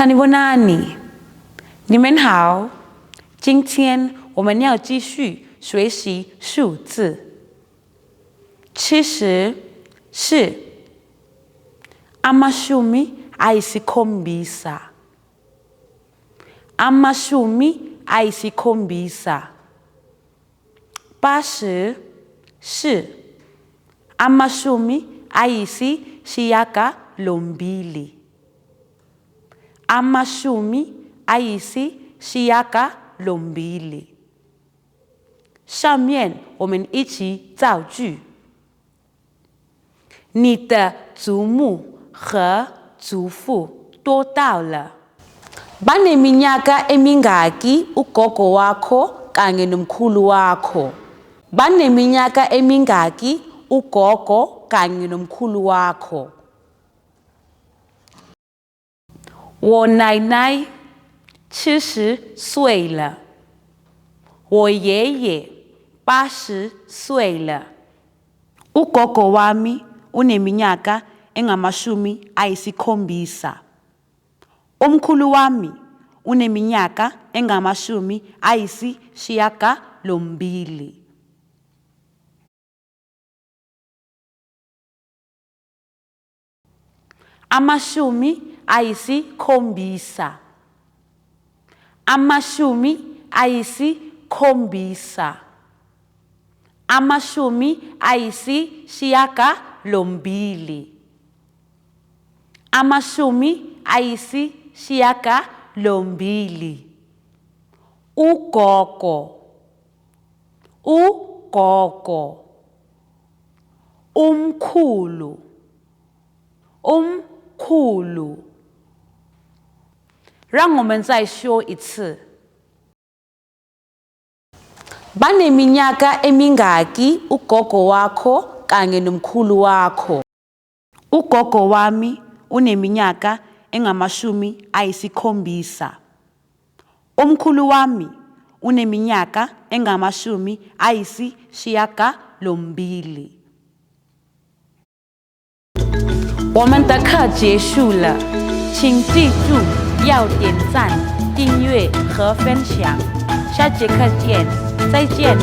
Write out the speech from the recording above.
Sanibonani，你们好。今天我们要继续学习数字。70是 amashumi ayisikhombisa. Amashumi ayisikhombisa. 80是 amashumi ayisishiyagalombili. Amashumi ayisishiyagalombili. 上面我们一起造句。你的祖母和祖父多大了？ Baneminyaka emingaki ugogo wakho kanye nomkhulu wakho? Baneminyaka emingaki ugogo kanye nomkhulu wakho? 我奶奶70岁了。我爷爷80岁了。Ugogo wami uneminyaka engamashumi ayisikhombisa. Omkhulu wami uneminyaka engamashumi ayisishiyagalombili. Amashumi ayisikhombisa. Amashumi ayisikhombisa. Amashumi ayisishiyagalombili. Amashumi ayisishiyagalombili. Ugogo. Ugogo. Umkhulu. Umkhulu. 让我们再说一次。Baneminyaka emingaki ugogo wakho kanye nomkhulu wakho? Ugogo wami uneminyaka engamashumi ayisikhombisa. Omkhulu wami uneminyaka engamashumi ayisishiyagalombili. 我们的课结束了，请记住要点赞、订阅和分享。下节课见，再见。